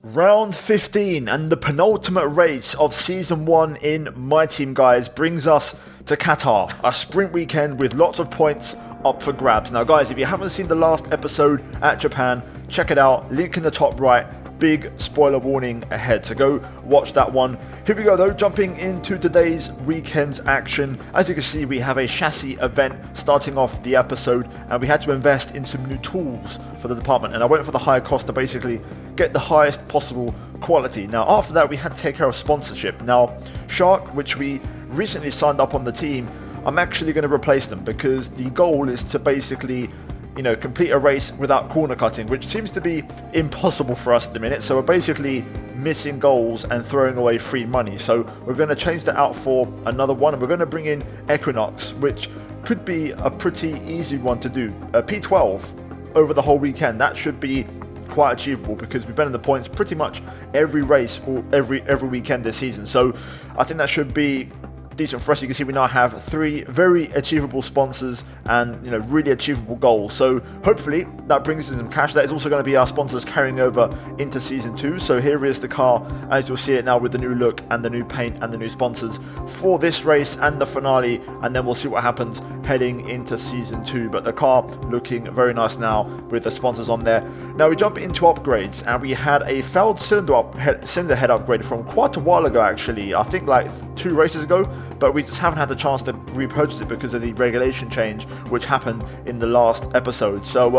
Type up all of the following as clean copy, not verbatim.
Round 15 and the penultimate race of Season 1 in my team, guys, brings us to Qatar, a sprint weekend with lots of points up for grabs. Now, guys, if you haven't seen the last episode at Japan, check it out, link in the top right. Big spoiler warning ahead, so go watch that one. Here we go though, jumping into today's weekend's action. As you can see, we have a chassis event starting off the episode, and we had to invest in some new tools for the department, and I went for the higher cost to basically get the highest possible quality. Now after that, we had to take care of sponsorship. Now Shark, which we recently signed up on the team, I'm actually going to replace them because the goal is to basically complete a race without corner cutting, which seems to be impossible for us at the minute. So we're basically missing goals and throwing away free money. So we're going to change that out for another one, and we're going to bring in Equinox, which could be a pretty easy one to do. P12 over the whole weekend, that should be quite achievable because we've been in the points pretty much every race or every weekend this season. So I think that should be decent for us. You can see we now have 3 very achievable sponsors and really achievable goals, so hopefully that brings us some cash. That is also going to be our sponsors carrying over into season 2. So here is the car as you'll see it now, with the new look and the new paint and the new sponsors for this race and the finale, and then we'll see what happens heading into season 2. But the car looking very nice now with the sponsors on there. Now we jump into upgrades, and we had a failed cylinder head upgrade from quite a while ago, actually. I think like 2 races ago, but we just haven't had the chance to repurchase it because of the regulation change which happened in the last episode. So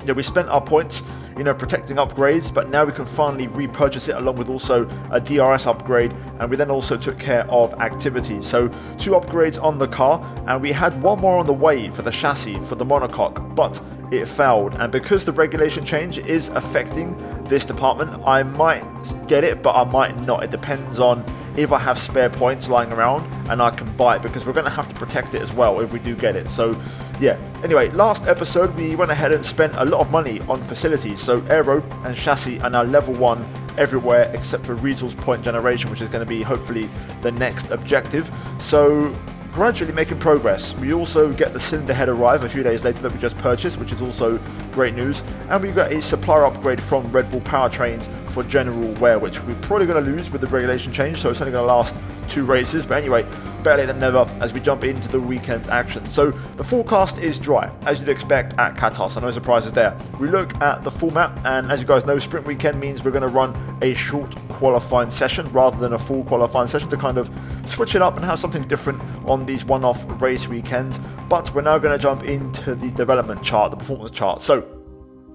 we spent our points protecting upgrades, but now we can finally repurchase it, along with also a DRS upgrade, and we then also took care of activities. So 2 upgrades on the car, and we had 1 more on the way for the chassis for the monocoque, but it failed. And because the regulation change is affecting this department, I might get it, but I might not. It depends on if I have spare points lying around and I can buy it, because we're going to have to protect it as well if we do get it. So yeah, anyway, last episode we went ahead and spent a lot of money on facilities. So aero and chassis are now level 1 everywhere except for resource point generation, which is going to be hopefully the next objective. So gradually making progress. We also get the cylinder head arrive a few days later that we just purchased, which is also great news. And we got a supplier upgrade from Red Bull Powertrains for general wear, which we're probably going to lose with the regulation change, so it's only going to last 2 races. But anyway, better late than never as we jump into the weekend's action. So the forecast is dry, as you'd expect at Qatar, so no surprises there. We look at the full map, and as you guys know, sprint weekend means we're going to run a short qualifying session rather than a full qualifying session to kind of switch it up and have something different on these one-off race weekends. But we're now going to jump into the development chart, the performance chart. So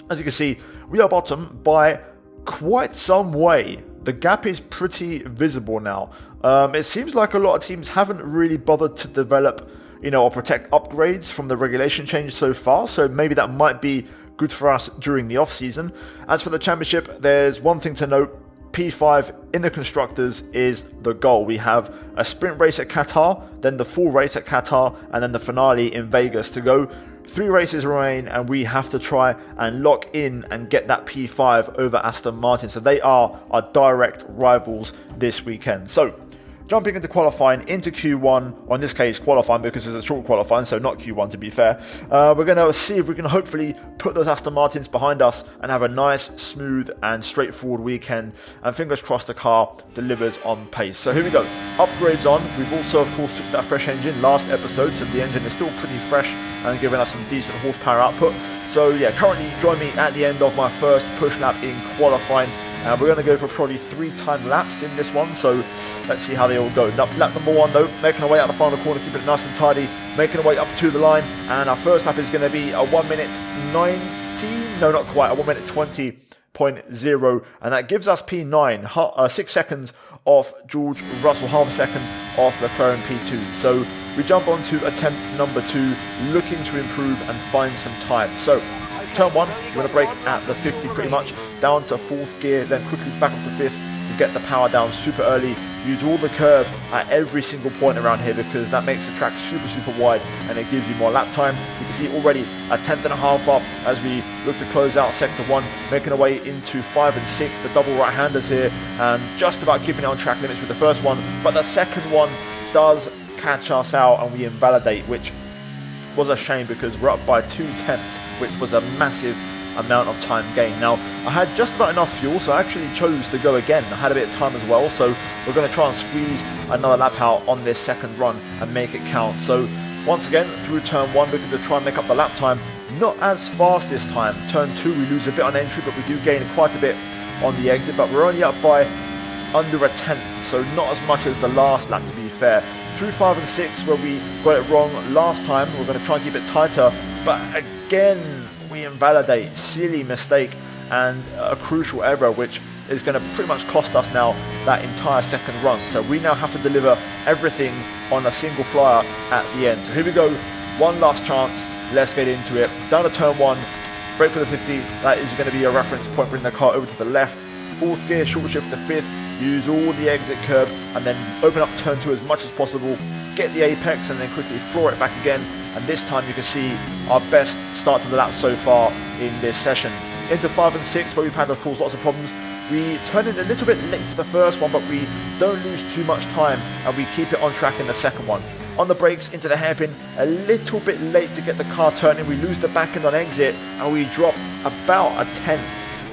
as you can see, we are bottom by quite some way. The gap is pretty visible now. It seems like a lot of teams haven't really bothered to develop or protect upgrades from the regulation change so far, so maybe that might be good for us during the off season. As for the championship, there's one thing to note: P5 in the constructors is the goal. We have a sprint race at Qatar, then the full race at Qatar, and then the finale in Vegas to go. 3 races remain, and we have to try and lock in and get that P5 over Aston Martin. So they are our direct rivals this weekend. So jumping into qualifying, into Q1, or in this case qualifying because it's a short qualifying, so not Q1 to be fair. We're going to see if we can hopefully put those Aston Martins behind us and have a nice, smooth and straightforward weekend, and fingers crossed the car delivers on pace. So here we go, upgrades on. We've also of course took that fresh engine last episode, so the engine is still pretty fresh and giving us some decent horsepower output. So yeah, currently join me at the end of my first push lap in qualifying. And we're going to go for probably 3 time laps in this one, so let's see how they all go. Lap number 1 though, making our way out the final corner, keeping it nice and tidy, making our way up to the line, and our first lap is going to be a 1 minute 19, no not quite, a 1 minute 20.0, and that gives us P9, 6 seconds off George Russell, half a second off Leclerc P2. So we jump on to attempt number 2, looking to improve and find some time. So turn 1, we're going to brake at the 50 pretty much, down to 4th gear, then quickly back up to 5th to get the power down super early. Use all the curb at every single point around here because that makes the track super wide and it gives you more lap time. You can see already a 10th and a half up as we look to close out sector 1, making our way into 5 and 6, the double right-handers here, and just about keeping it on track limits with the first one, but the second one does catch us out and we invalidate, which was a shame because we're up by 2 tenths, which was a massive amount of time gained. Now, I had just about enough fuel, so I actually chose to go again. I had a bit of time as well, so we're going to try and squeeze another lap out on this second run and make it count. So once again, through turn 1, looking to try and make up the lap time. Not as fast this time. Turn 2, we lose a bit on entry, but we do gain quite a bit on the exit, but we're only up by under a tenth, so not as much as the last lap, to be fair. Through 5 and 6, where we got it wrong last time, we're going to try and keep it tighter, but again, we invalidate. Silly mistake and a crucial error, which is going to pretty much cost us now that entire second run. So we now have to deliver everything on a single flyer at the end. So here we go, one last chance, let's get into it. Down to turn 1, brake for the 50, that is going to be a reference point, bring the car over to the left. 4th gear, short shift to 5th, use all the exit curb, and then open up turn 2 as much as possible, get the apex, and then quickly floor it back again. And this time you can see our best start to the lap so far in this session. Into 5 and 6, where we've had, of course, lots of problems. We turn in a little bit late for the first one, but we don't lose too much time, and we keep it on track in the second one. On the brakes, into the hairpin, a little bit late to get the car turning. We lose the back end on exit, and we drop about a tenth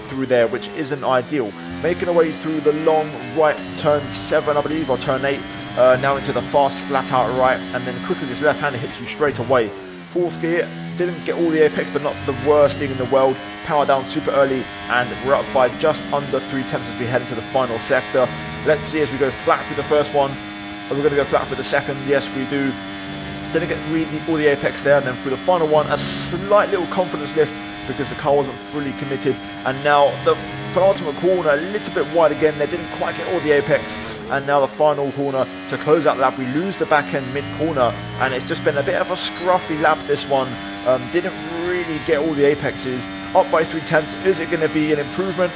through there, which isn't ideal. Making our way through the long right, turn 7, I believe, or turn 8, now into the fast flat out right, and then quickly this left hander hits you straight away. 4th gear, didn't get all the apex, but not the worst thing in the world. Power down super early, and we're up by just under 3 tenths as we head into the final sector. Let's see as we go flat through the first one. Are we going to go flat for the second? Yes, we do. Didn't get really all the apex there, and then through the final one, a slight little confidence lift because the car wasn't fully committed. And now the penultimate corner, a little bit wide again. They didn't quite get all the apex. And now the final corner to close out the lap. We lose the back end mid-corner, and it's just been a bit of a scruffy lap, this one. Didn't really get all the apexes. Up by 3 tenths. Is it going to be an improvement?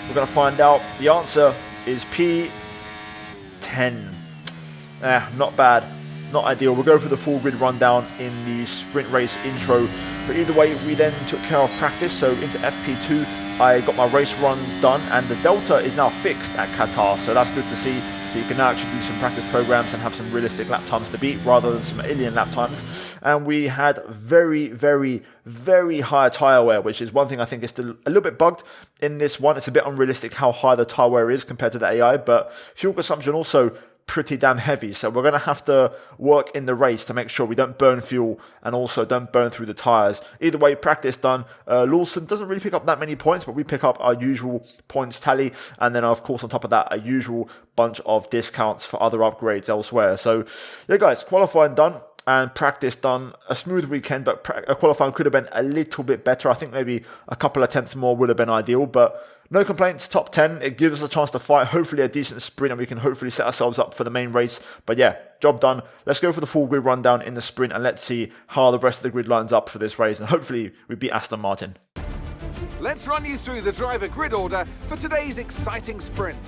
We're going to find out. The answer is P10. Not bad. Not ideal. We'll go for the full grid rundown in the sprint race intro. But either way, we then took care of practice. So into FP2, I got my race runs done, and the delta is now fixed at Qatar. So that's good to see. So you can now actually do some practice programs and have some realistic lap times to beat rather than some alien lap times. And we had very, very, very high tyre wear, which is one thing I think is still a little bit bugged in this one. It's a bit unrealistic how high the tyre wear is compared to the AI, but fuel consumption also pretty damn heavy, so we're going to have to work in the race to make sure we don't burn fuel and also don't burn through the tyres. Either way, practice done. Lawson doesn't really pick up that many points, but we pick up our usual points tally, and then of course on top of that, a usual bunch of discounts for other upgrades elsewhere. So yeah guys, qualifying done and practice done. A smooth weekend, but qualifying could have been a little bit better. I think maybe a couple of tenths more would have been ideal, but no complaints, top 10. It gives us a chance to fight, hopefully a decent sprint, and we can hopefully set ourselves up for the main race. But yeah, job done. Let's go for the full grid rundown in the sprint, and let's see how the rest of the grid lines up for this race, and hopefully we beat Aston Martin. Let's run you through the driver grid order for today's exciting sprint.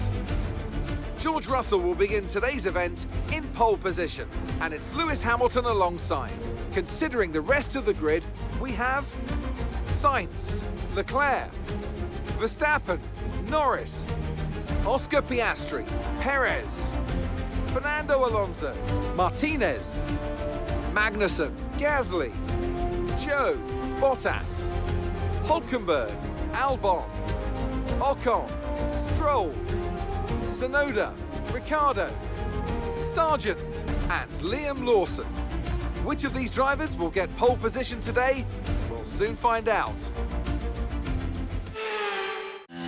George Russell will begin today's event in pole position, and it's Lewis Hamilton alongside. Considering the rest of the grid, we have Sainz, Leclerc, Verstappen, Norris, Oscar Piastri, Perez, Fernando Alonso, Martinez, Magnussen, Gasly, Joe, Bottas, Hulkenberg, Albon, Ocon, Stroll, Tsunoda, Ricciardo, Sargent, and Liam Lawson. Which of these drivers will get pole position today? We'll soon find out.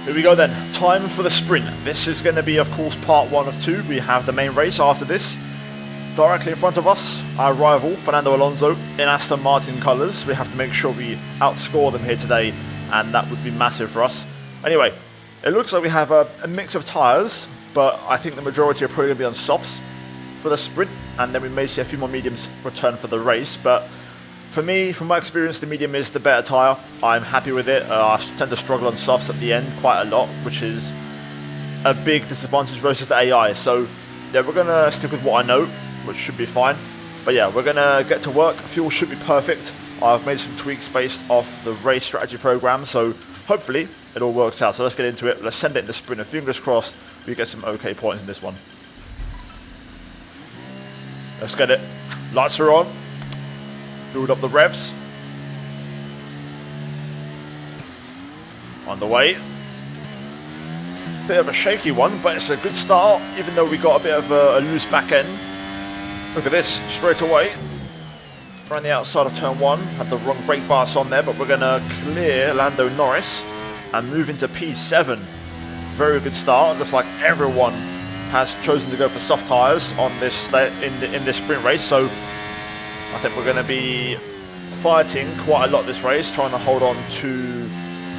Here we go then, time for the sprint. This is going to be, of course, part 1 of 2. We have the main race after this. Directly in front of us, our rival, Fernando Alonso, in Aston Martin colours. We have to make sure we outscore them here today, and that would be massive for us. Anyway, it looks like we have a mix of tyres, but I think the majority are probably going to be on softs for the sprint, and then we may see a few more mediums return for the race. But for me, from my experience, the medium is the better tyre. I'm happy with it. I tend to struggle on softs at the end quite a lot, which is a big disadvantage versus the AI. So yeah, we're going to stick with what I know, which should be fine. But yeah, we're going to get to work. Fuel should be perfect. I've made some tweaks based off the race strategy program, so hopefully it all works out. So let's get into it. Let's send it in the sprint, and fingers crossed we get some okay points in this one. Let's get it. Lights are on. Build up the revs. On the way. Bit of a shaky one, but it's a good start, even though we got a bit of a loose back end. Look at this, straight away. Around the outside of turn 1. Had the wrong brake bias on there, but we're going to clear Lando Norris and move into P7. Very good start. Looks like everyone has chosen to go for soft tyres on this in this sprint race, so I think we're going to be fighting quite a lot this race, trying to hold on to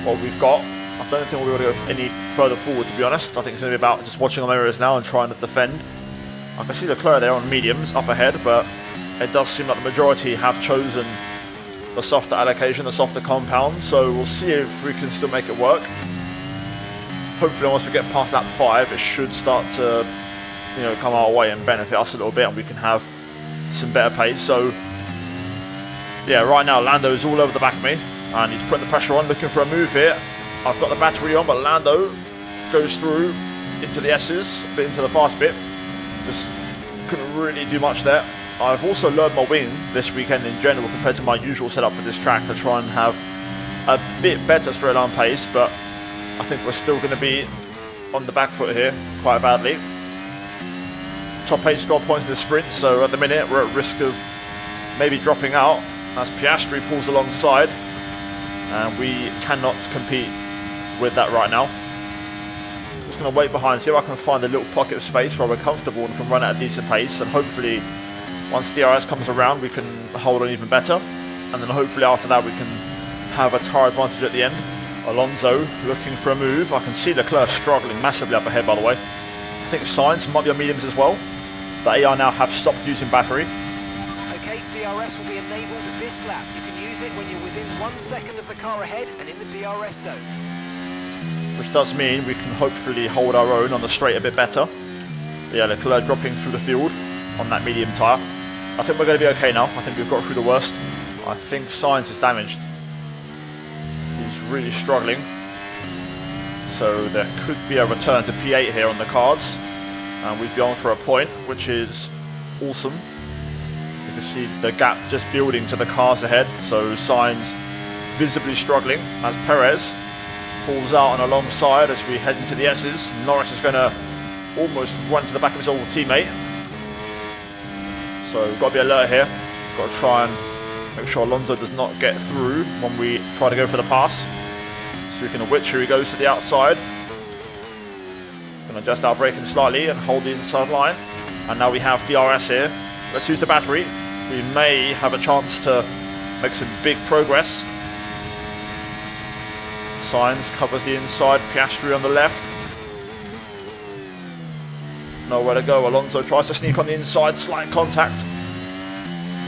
what we've got. I don't think we're going to go any further forward, to be honest. I think it's going to be about just watching our mirrors now and trying to defend. I can see Leclerc there on mediums up ahead, but it does seem like the majority have chosen the softer allocation, the softer compound, so we'll see if we can still make it work. Hopefully once we get past lap 5, it should start to, you know, come our way and benefit us a little bit, and we can have some better pace. So yeah, right now Lando's all over the back of me, and he's putting the pressure on, looking for a move here. I've got the battery on, but Lando goes through into the S's, a bit into the fast bit. Just couldn't really do much there. I've also lowered my wing this weekend in general compared to my usual setup for this track to try and have a bit better straight line pace, but I think we're still going to be on the back foot here quite badly. Top 8 score points in the sprint, so at the minute we're at risk of maybe dropping out as Piastri pulls alongside, and we cannot compete with that right now. Just going to wait behind, see if I can find a little pocket of space where we're comfortable and can run at a decent pace, and hopefully once TYRES comes around we can hold on even better, and then hopefully after that we can have a tyre advantage at the end. Alonso looking for a move. I can see Leclerc struggling massively up ahead, by the way. I think Sainz might be on mediums as well. The AI now have stopped using battery. Okay, DRS will be enabled this lap. You can use it when you're within 1 second of the car ahead and in the DRS zone. Which does mean we can hopefully hold our own on the straight a bit better. But yeah, Leclerc dropping through the field on that medium tyre. I think we're going to be okay now. I think we've got through the worst. I think Sainz is damaged. He's really struggling. So there could be a return to P8 here on the cards. And we'd be on for a point, which is awesome. You can see the gap just building to the cars ahead. So Sainz visibly struggling as Perez pulls out on alongside as we head into the S's. Norris is going to almost run to the back of his old teammate. So we've got to be alert here. Got to try and make sure Alonso does not get through when we try to go for the pass. Speaking of which, here he goes to the outside. Going to adjust our braking slightly and hold the inside line. And now we have DRS here. Let's use the battery. We may have a chance to make some big progress. Sainz covers the inside, Piastri on the left. Nowhere to go. Alonso tries to sneak on the inside, slight contact.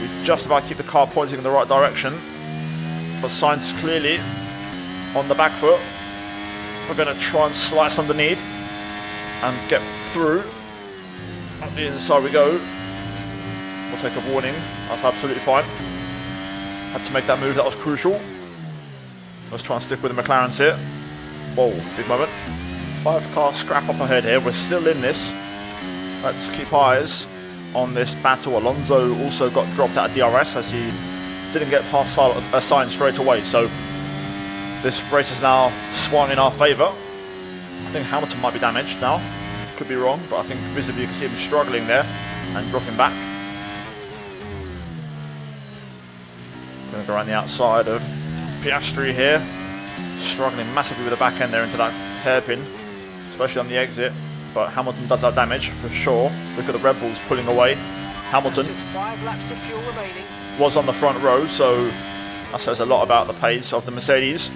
We just about keep the car pointing in the right direction. But Sainz clearly on the back foot. We're going to try and slice underneath and get through. Up the inside we go. We'll take a warning. That's absolutely fine. Had to make that move, that was crucial. Let's try and stick with the McLarens here. Whoa, big moment. 5-car scrap up ahead here. We're still in this. Let's keep eyes on this battle. Alonso also got dropped out of DRS as he didn't get past Sainz straight away. So this race is now swung in our favour. I think Hamilton might be damaged now. Could be wrong, but I think visibly you can see him struggling there and dropping back. Going to go around the outside of Piastri here. Struggling massively with the back end there into that hairpin, especially on the exit. But Hamilton does have damage for sure. Look at the Red Bulls pulling away. Hamilton Just 5 laps of fuel remaining. Was on the front row, so that says a lot about the pace of the Mercedes.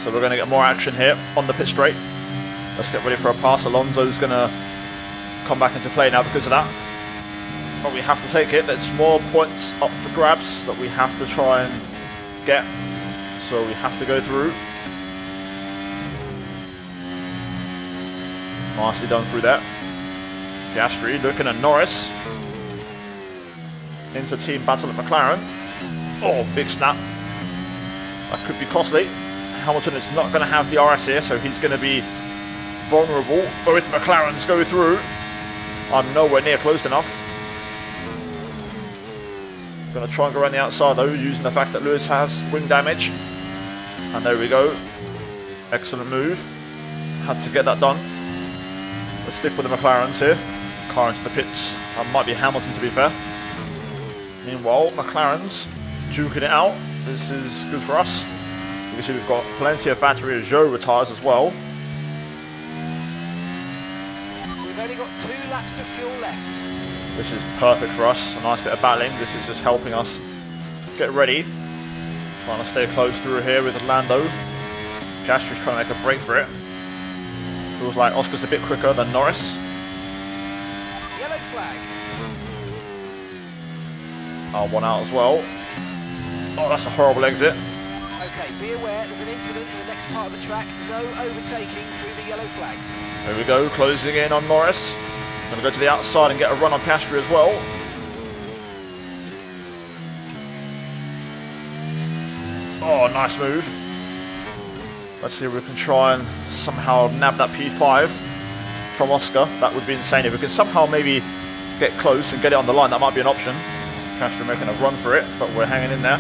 So we're going to get more action here on the pit straight. Let's get ready for a pass. Alonso's going to come back into play now because of that. But we have to take it. There's more points up for grabs that we have to try and get. So we have to go through. Nicely done through that. Piastri looking at Norris. Into team battle at McLaren. Oh, big snap. That could be costly. Hamilton is not going to have the RS here, so he's going to be vulnerable. Both McLarens go through. I'm nowhere near close enough. Going to try and go around the outside though, using the fact that Lewis has wing damage. And there we go. Excellent move. Had to get that done. We'll stick with the McLarens here. Car into the pits. That might be Hamilton, to be fair. Meanwhile, McLaren's duking it out. This is good for us. You can see we've got plenty of battery as Joe retires as well. We've only got 2 laps of fuel left. This is perfect for us. A nice bit of battling. This is just helping us get ready. Trying to stay close through here with Lando. Piastri's trying to make a break for it. Feels like Oscar's a bit quicker than Norris. Yellow flag. R1 out as well. Oh, that's a horrible exit. Okay, be aware there's an incident in the next part of the track. No overtaking through the yellow flags. There we go, closing in on Norris. Going to go to the outside and get a run on Piastri as well. Oh, nice move. Let's see if we can try and somehow nab that P5 from Oscar. That would be insane. If we can somehow maybe get close and get it on the line, that might be an option. Piastri making a run for it, but we're hanging in there.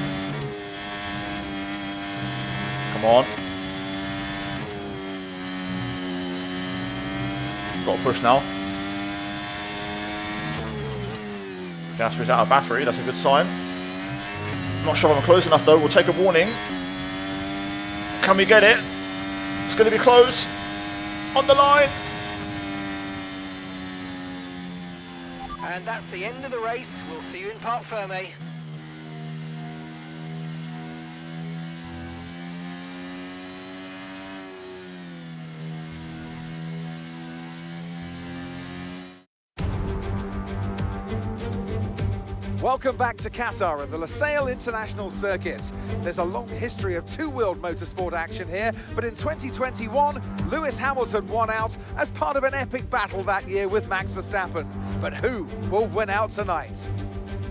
Come on. Got a push now. Piastri's out of battery, that's a good sign. Not sure if I'm close enough though, we'll take a warning. Can we get it? It's going to be close. On the line. And that's the end of the race. We'll see you in Parc Fermé. Welcome back to Qatar and the Lusail International Circuit. There's a long history of two-wheeled motorsport action here, but in 2021, Lewis Hamilton won out as part of an epic battle that year with Max Verstappen. But who will win out tonight?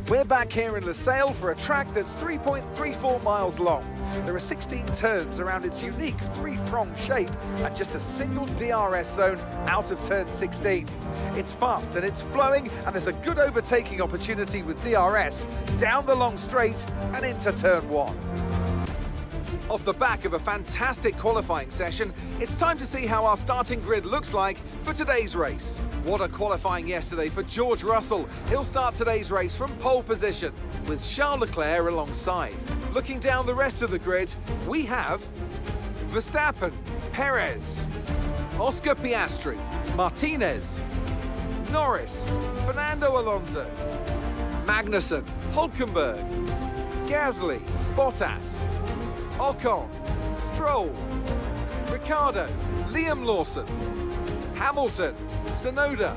We're back here in Lusail for a track that's 3.34 miles long. There are 16 turns around its unique 3-pronged shape and just a single DRS zone out of turn 16. It's fast and it's flowing, and there's a good overtaking opportunity with DRS down the long straight and into turn 1. Off the back of a fantastic qualifying session, it's time to see how our starting grid looks like for today's race. What a qualifying yesterday for George Russell. He'll start today's race from pole position with Charles Leclerc alongside. Looking down the rest of the grid, we have Verstappen, Perez, Oscar Piastri, Martinez, Norris, Fernando Alonso, Magnussen, Hülkenberg, Gasly, Bottas, Ocon, Stroll, Ricciardo, Liam Lawson, Hamilton, Tsunoda,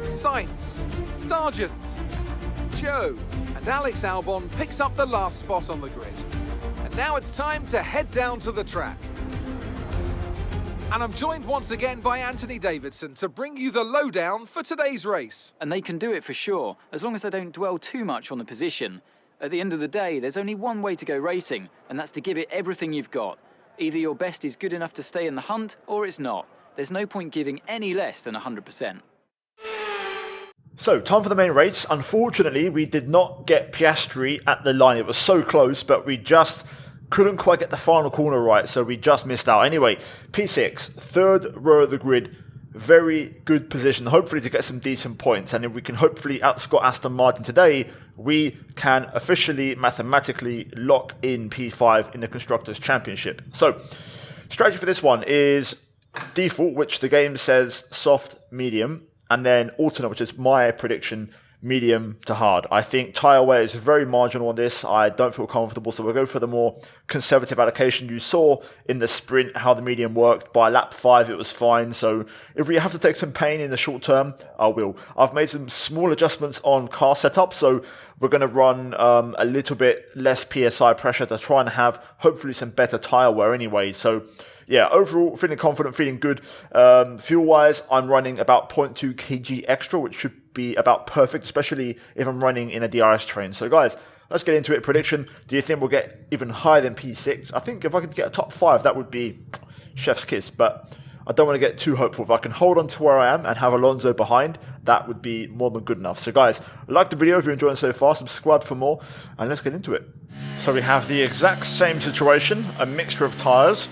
Sainz, Sargent, Joe, and Alex Albon picks up the last spot on the grid. And now it's time to head down to the track. And I'm joined once again by Anthony Davidson to bring you the lowdown for today's race. And they can do it for sure, as long as they don't dwell too much on the position. At the end of the day, there's only one way to go racing, and that's to give it everything you've got. Either your best is good enough to stay in the hunt, or it's not. There's no point giving any less than 100%. So, time for the main race. Unfortunately, we did not get Piastri at the line. It was so close, but we just couldn't quite get the final corner right, so we just missed out. Anyway, P6, third row of the grid. Very good position, hopefully to get some decent points. And if we can hopefully outscore Aston Martin today, we can officially, mathematically lock in P5 in the Constructors' Championship. So, strategy for this one is default, which the game says soft, medium, and then alternate, which is my prediction, medium to hard. I think tyre wear is very marginal on this. I don't feel comfortable, so we'll go for the more conservative allocation. You saw in the sprint how the medium worked. By lap 5 it was fine, so if we have to take some pain in the short term, I will. I've made some small adjustments on car setup, so we're going to run a little bit less PSI pressure to try and have hopefully some better tyre wear anyway. So yeah, overall feeling confident, feeling good. Fuel wise, I'm running about 0.2 kg extra, which should be about perfect, especially if I'm running in a DRS train. So guys, let's get into it. Prediction, do you think we'll get even higher than P6? I think if I could get a top 5, that would be chef's kiss, but I don't want to get too hopeful. If I can hold on to where I am and have Alonso behind, that would be more than good enough. So guys, like the video if you're enjoying it so far, subscribe for more, and let's get into it. So we have the exact same situation, a mixture of tyres.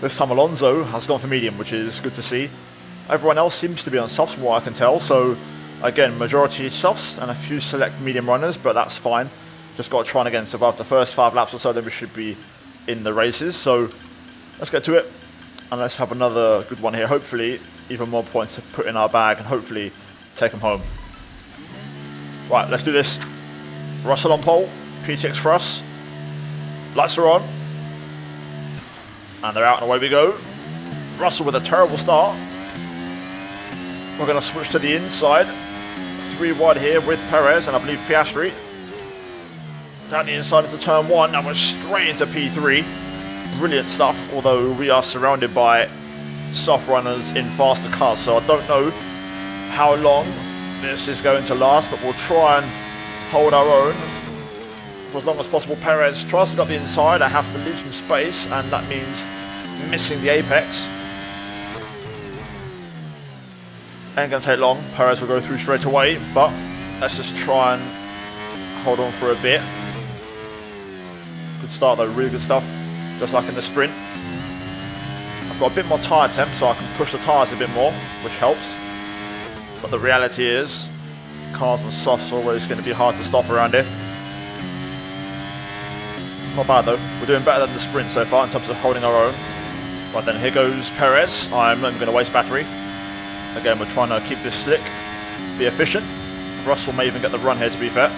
This time Alonso has gone for medium, which is good to see. Everyone else seems to be on softs from what I can tell, so again, majority softs and a few select medium runners, but that's fine. Just got to try and again survive the first 5 laps or so, then we should be in the races. So let's get to it, and let's have another good one here. Hopefully even more points to put in our bag and hopefully take them home. Right, let's do this. Russell on pole, P6 for us. Lights are on. And they're out and away we go. Russell with a terrible start. We're going to switch to the inside. 3 wide here with Perez and I believe Piastri. Down the inside into turn 1 and we're straight into P3. Brilliant stuff, although we are surrounded by soft runners in faster cars, so I don't know how long this is going to last, but we'll try and hold our own for as long as possible. Perez tries to get up the inside. I have to leave some space, and that means missing the apex. Ain't gonna take long. Perez will go through straight away, but let's just try and hold on for a bit. Good start though, really good stuff, just like in the sprint. I've got a bit more tyre temp, so I can push the tyres a bit more, which helps. But the reality is, cars and softs are always going to be hard to stop around here. Not bad though, we're doing better than the sprint so far in terms of holding our own. Right then, here goes Perez. I'm not even going to waste battery. Again, we're trying to keep this slick, be efficient. Russell may even get the run here, to be fair.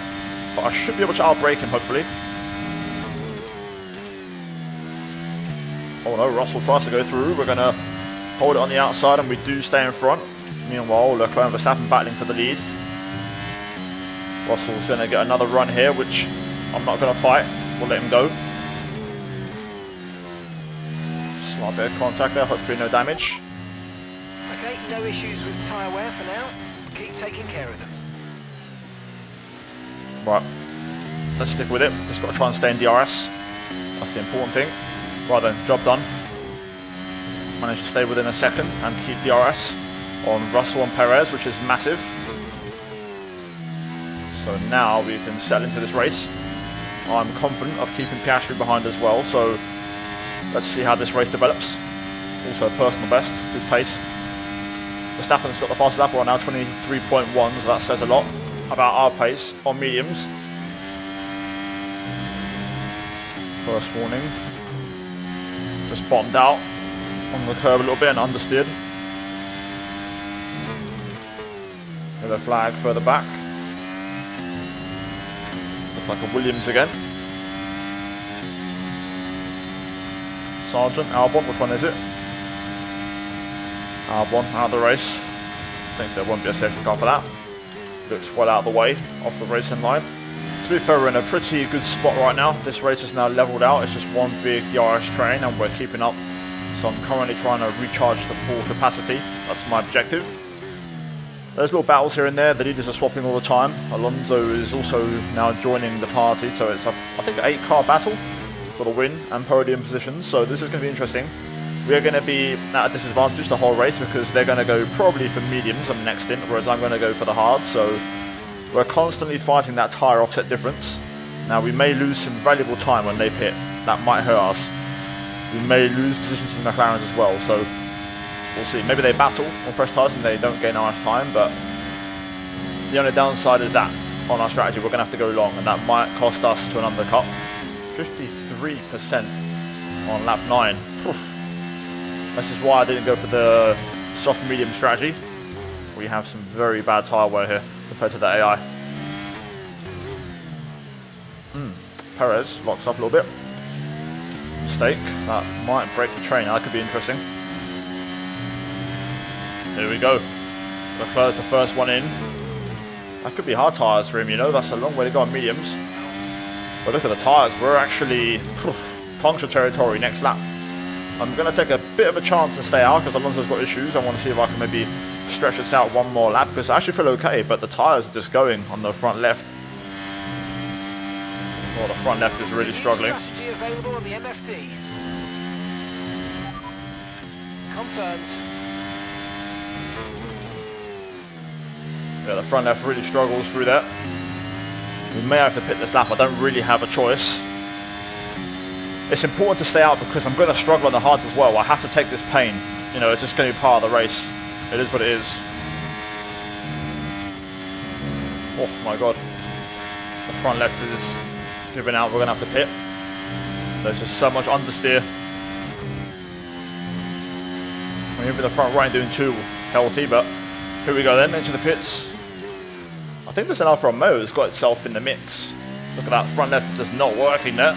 But I should be able to outbrake him, hopefully. Oh no, Russell tries to go through. We're going to hold it on the outside and we do stay in front. Meanwhile, Leclerc and Verstappen battling for the lead. Russell's going to get another run here, which I'm not going to fight. We'll let him go. Slight bit of contact there, hopefully no damage. Okay, no issues with tyre wear for now. Keep taking care of them. Right, let's stick with it. Just got to try and stay in DRS. That's the important thing. Right then, job done. Managed to stay within a second and keep DRS on Russell and Perez, which is massive. So now we can settle into this race. I'm confident of keeping Piastri behind as well, so let's see how this race develops. Also personal best, good pace. Verstappen's got the fastest lap right now, 23.1, so that says a lot about our pace on mediums. First warning. Just bottomed out on the curb a little bit and understeered. With a flag further back. Looks like a Williams again. Sargent, Albon, which one is it? Albon, out of the race. I think there won't be a safety car for that. Looks well out of the way, off the racing line. To be fair, we're in a pretty good spot right now. This race is now leveled out. It's just one big DRS train and we're keeping up. So I'm currently trying to recharge to full capacity. That's my objective. There's little battles here and there. The leaders are swapping all the time. Alonso is also now joining the party. So it's, I think, an 8-car battle for the win and podium positions. So this is going to be interesting. We're going to be at a disadvantage the whole race because they're going to go probably for mediums on the next stint, whereas I'm going to go for the hards. So we're constantly fighting that tyre offset difference. Now we may lose some valuable time when they pit. That might hurt us. We may lose positions from McLaren as well. So we'll see. Maybe they battle on fresh tyres and they don't gain our time. But the only downside is that on our strategy we're going to have to go long, and that might cost us to an undercut. 53% on lap 9. This is why I didn't go for the soft medium strategy. We have some very bad tyre wear here compared to the AI. Perez locks up a little bit. Mistake. That might break the train. That could be interesting. Here we go. Leclerc's the first one in. That could be hard tyres for him, you know. That's a long way to go on mediums. But look at the tyres. We're actually puncture territory next lap. I'm going to take a bit of a chance and stay out because Alonso's got issues. I want to see if I can maybe stretch this out one more lap because I actually feel okay, but the tyres are just going on the front left. Well, the front left is really struggling. Strategy available on the MFD. Confirmed. Yeah, the front left really struggles through that. We may have to pit this lap. I don't really have a choice. It's important to stay out because I'm going to struggle on the hards as well. I have to take this pain. You know, it's just going to be part of the race. It is what it is. Oh my god. The front left is giving out. We're going to have to pit. There's just so much understeer. I mean, even the front right doing too healthy, but here we go then, into the pits. I think this Alfa Romeo has got itself in the mix. Look at that, front left just not working there.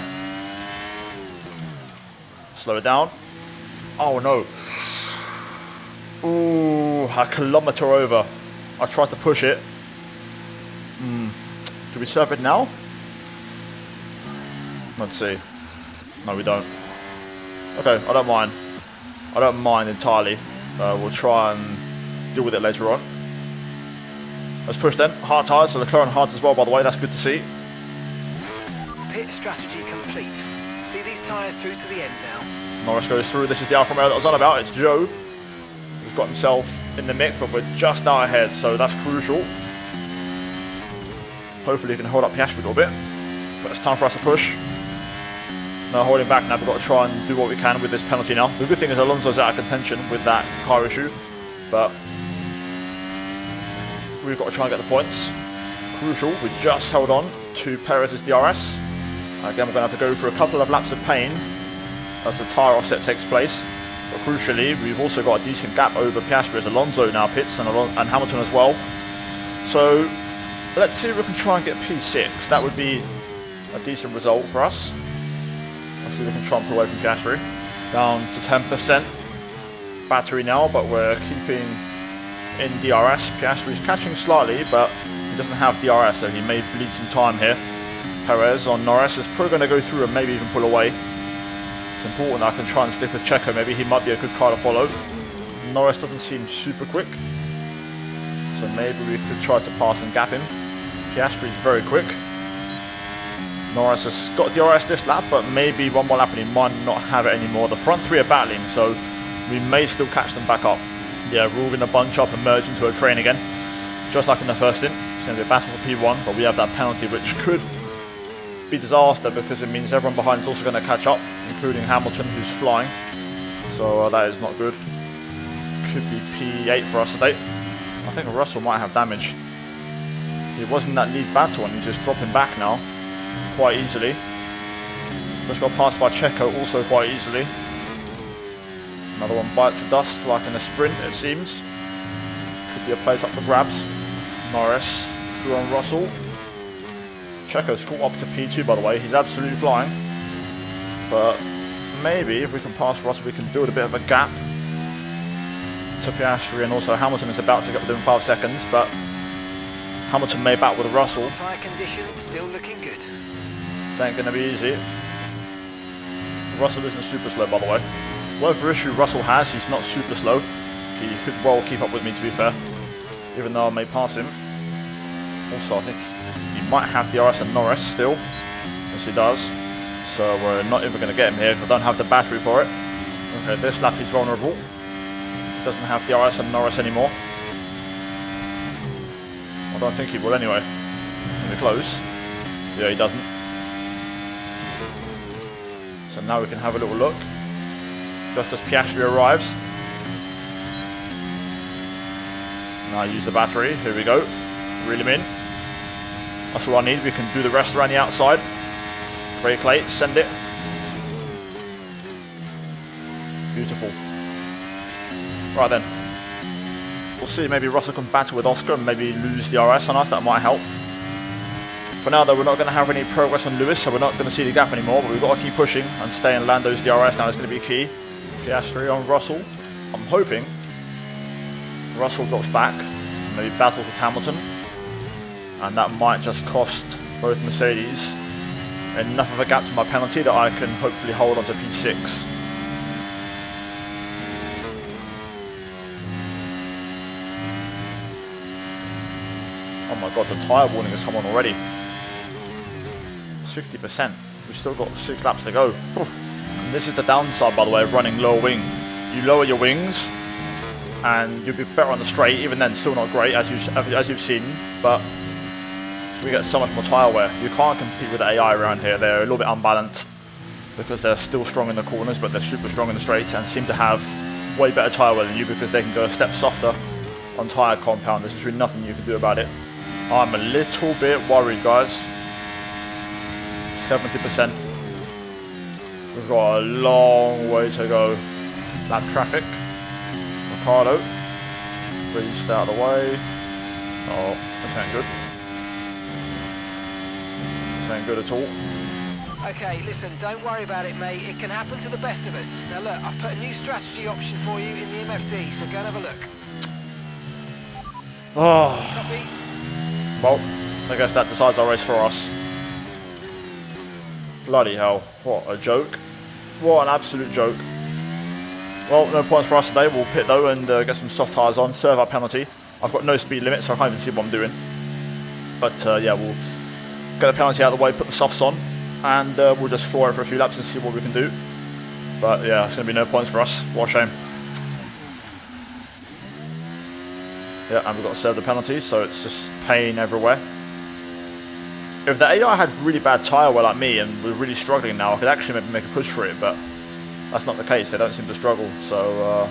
Slow it down. Oh no. Ooh, a kilometer over. I tried to push it. Do we serve it now? Let's see. No, we don't. Okay, I don't mind. I don't mind entirely. We'll try and deal with it later on. Let's push then. Hard tyres, so Leclerc on hards as well, by the way. That's good to see. Pit strategy complete. See these tyres through to the end now. Norris goes through. This is the Alfa Romeo that I was on about. It's Joe. He's got himself in the mix, but we're just out ahead, so that's crucial. Hopefully he can hold up Piastri a little bit. But it's time for us to push. No holding back now. We've got to try and do what we can with this penalty now. The good thing is Alonso's out of contention with that car issue, but we've got to try and get the points. Crucial. We just held on to Perez's DRS. Again, we're going to have to go through a couple of laps of pain as the tyre offset takes place. But crucially, we've also got a decent gap over Piastri as Alonso now pits and Hamilton as well. So let's see if we can try and get P6. That would be a decent result for us. Let's see if we can try and pull away from Piastri. Down to 10% battery now, but we're keeping in DRS. Piastri's catching slightly, but he doesn't have DRS, so he may bleed some time here. Perez on Norris is probably going to go through and maybe even pull away. It's important I can try and stick with Checo. Maybe he might be a good car to follow. Norris doesn't seem super quick, so maybe we could try to pass and gap him. Piastri's very quick. Norris has got DRS this lap, but maybe one more lap and he might not have it anymore. The front three are battling, so we may still catch them back up. Yeah, we're all going to bunch up and merge into a train again, just like in the first stint. It's going to be a battle for P1, but we have that penalty, which could be disaster because it means everyone behind is also going to catch up, including Hamilton, who's flying. So that is not good. Could be P8 for us today. I think Russell might have damage. He was in that lead battle and he's just dropping back now quite easily. Just got passed by Checo also quite easily. Another one bites the dust like in a sprint, it seems. Could be a place up for grabs. Norris through on Russell. Checo's caught up to P2 by the way. He's absolutely flying. But maybe if we can pass Russell we can build a bit of a gap to Piastri, and also Hamilton is about to get within 5 seconds, but Hamilton may battle with Russell. Tyre condition still looking good. This ain't going to be easy. Russell isn't super slow by the way. Whatever issue Russell has, he's not super slow. He could well keep up with me to be fair, even though I may pass him. Also I think he might have DRS and Norris still. Yes he does. So we're not even going to get him here because I don't have the battery for it. Okay, this lap he's vulnerable. He doesn't have DRS and Norris anymore. I don't think he will anyway. Maybe close. Yeah, he doesn't. So now we can have a little look. Just as Piastri arrives. Now use the battery. Here we go. Reel him in. That's all I need. We can do the rest around the outside. Brake late. Send it. Beautiful. Right then. We'll see. Maybe Russell can battle with Oscar and maybe lose the RS on us. That might help. For now though, we're not going to have any progress on Lewis, so we're not going to see the gap anymore, but we've got to keep pushing and stay in Lando's DRS now is going to be key. Piastri on Russell. I'm hoping Russell drops back, maybe battles with Hamilton, and that might just cost both Mercedes enough of a gap to my penalty that I can hopefully hold on to P6. Oh my god, the tyre warning has come on already. 60%. We've still got 6 laps to go. And this is the downside, by the way, of running lower wing. You lower your wings, and you'll be better on the straight. Even then, still not great, as you've seen, but we get so much more tyre wear. You can't compete with the AI around here. They're a little bit unbalanced because they're still strong in the corners, but they're super strong in the straights and seem to have way better tyre wear than you because they can go a step softer on tyre compound. There's really nothing you can do about it. I'm a little bit worried, guys. 70%. We've got a long way to go. Lap traffic. Ricardo. Please stay out of the way. Oh, this ain't good. This ain't good at all. Okay, listen, don't worry about it, mate. It can happen to the best of us. Now look, I've put a new strategy option for you in the MFD, so go and have a look. Oh. Copy. Well, I guess that decides our race for us. Bloody hell, what a joke. What an absolute joke. Well, no points for us today. We'll pit though and get some soft tyres on, serve our penalty. I've got no speed limit, so I can't even see what I'm doing. But yeah, we'll get the penalty out of the way, put the softs on, and we'll just floor it for a few laps and see what we can do. But yeah, it's going to be no points for us. What a shame. Yeah, and we've got to serve the penalty, so it's just pain everywhere. If the AI had really bad tyre wear like me and we're really struggling now, I could actually maybe make a push for it, but that's not the case. They don't seem to struggle, so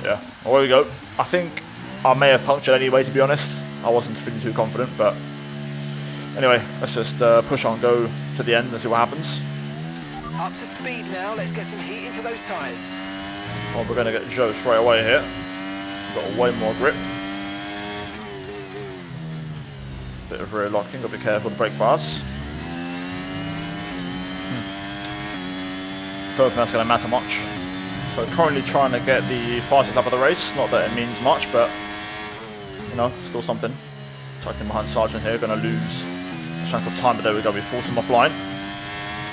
yeah. Well, there we go. I think I may have punctured anyway, to be honest. I wasn't feeling too confident, but anyway, let's just push on, go to the end and see what happens. Up to speed now. Let's get some heat into those tyres. Well, we're going to get Joe straight away here. We've got way more grip. Bit of rear locking, got to be careful of the brake pass. Don't think that's going to matter much. So currently trying to get the fastest lap of the race. Not that it means much, but you know, still something. Tucked in behind Sargent here, going to lose a chunk of time, but there we go, we force him offline.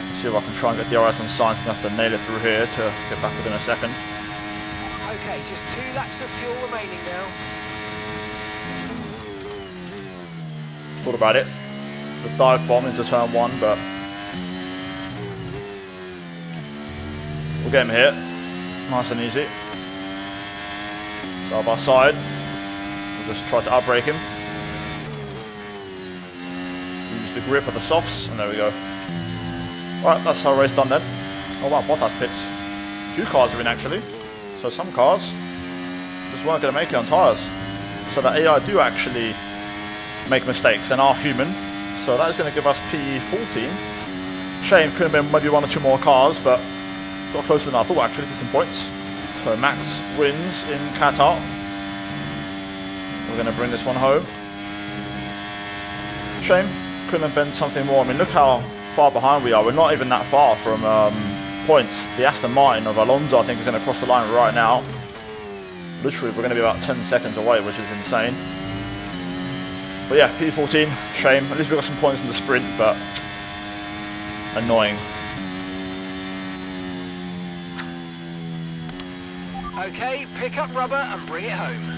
Let's see if I can try and get DRS on Sainz. I'm going to have to nail it through here to get back within a second. Okay, just 2 laps of fuel remaining now. Thought about it. The dive bomb into turn 1, but we'll get him here. Nice and easy. Side by side. We'll just try to outbrake him. Use the grip of the softs, and there we go. Alright, that's our race done then. Oh wow, Bottas pits. A few cars are in actually. So some cars just weren't going to make it on tyres. So the AI do actually make mistakes and are human. So that is going to give us P14. Shame, could have been maybe 1 or 2 more cars, but got closer than I thought actually to some points. So Max wins in Qatar. We're going to bring this one home. Shame, couldn't have been something more. I mean, look how far behind we are. We're not even that far from points. The Aston Martin of Alonso, I think, is going to cross the line right now. Literally, we're going to be about 10 seconds away, which is insane. But yeah, P14, shame. At least we got some points in the sprint, but annoying. Okay, pick up rubber and bring it home.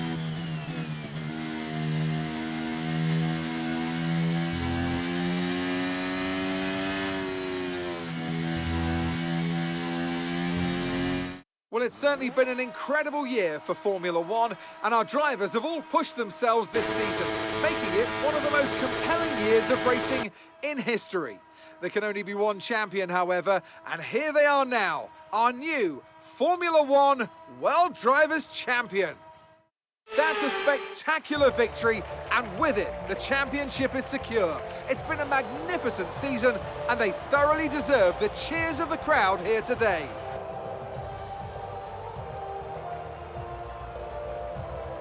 Well, it's certainly been an incredible year for Formula One, and our drivers have all pushed themselves this season, making it one of the most compelling years of racing in history. There can only be one champion, however, and here they are now, our new Formula One World Drivers' Champion. That's a spectacular victory, and with it, the championship is secure. It's been a magnificent season, and they thoroughly deserve the cheers of the crowd here today.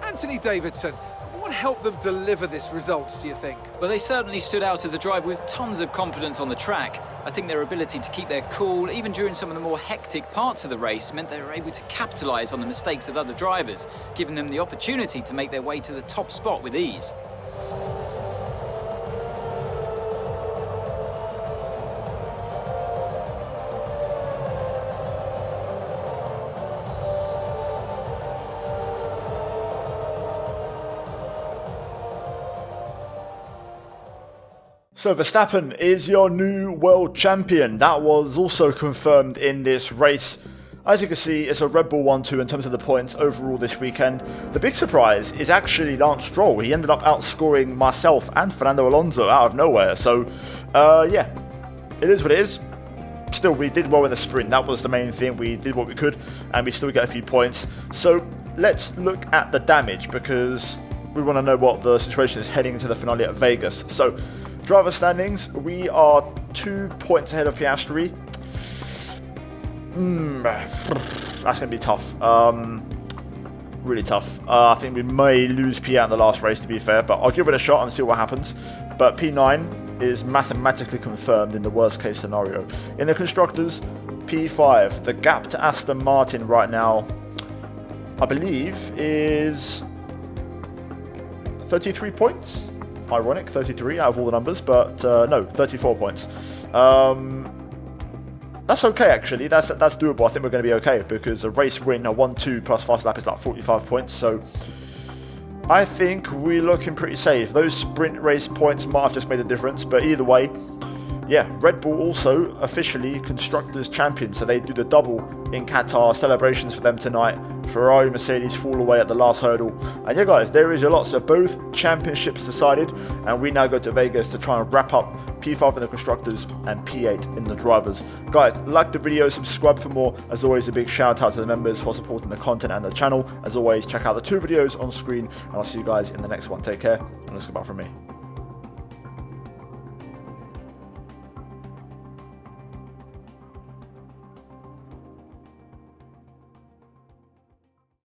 Anthony Davidson, what helped them deliver this result, do you think? Well, they certainly stood out as a driver with tons of confidence on the track. I think their ability to keep their cool, even during some of the more hectic parts of the race, meant they were able to capitalise on the mistakes of other drivers, giving them the opportunity to make their way to the top spot with ease. So Verstappen is your new world champion. That was also confirmed in this race. as you can see, it's a Red Bull 1-2 in terms of the points overall this weekend. The big surprise is actually Lance Stroll. He ended up outscoring myself and Fernando Alonso out of nowhere. So, yeah, it is what it is. Still, we did well in the sprint. That was the main thing. We did what we could, and we still get a few points. So let's look at the damage, because we want to know what the situation is heading into the finale at Vegas. So, driver standings, we are 2 points ahead of Piastri. That's going to be tough. Really tough. I think we may lose P8 in the last race, to be fair, but I'll give it a shot and see what happens. But P9 is mathematically confirmed in the worst case scenario. In the Constructors, P5, the gap to Aston Martin right now, I believe, is 33 points. Ironic, 33 out of all the numbers, but no, 34 points. That's okay, actually. That's doable. I think we're going to be okay, because a race win, a 1-2 plus fast lap is like 45 points. So I think we're looking pretty safe. Those sprint race points might have just made a difference, but either way, yeah, Red Bull also officially Constructors champions, so they do the double in Qatar. Celebrations for them tonight. Ferrari, Mercedes fall away at the last hurdle. And yeah, guys, there is your lot. So both championships decided, and we now go to Vegas to try and wrap up P5 in the Constructors and P8 in the Drivers. Guys, like the video, subscribe for more. As always, a big shout out to the members for supporting the content and the channel. As always, check out the 2 videos on screen, and I'll see you guys in the next one. Take care, and let's go back from me.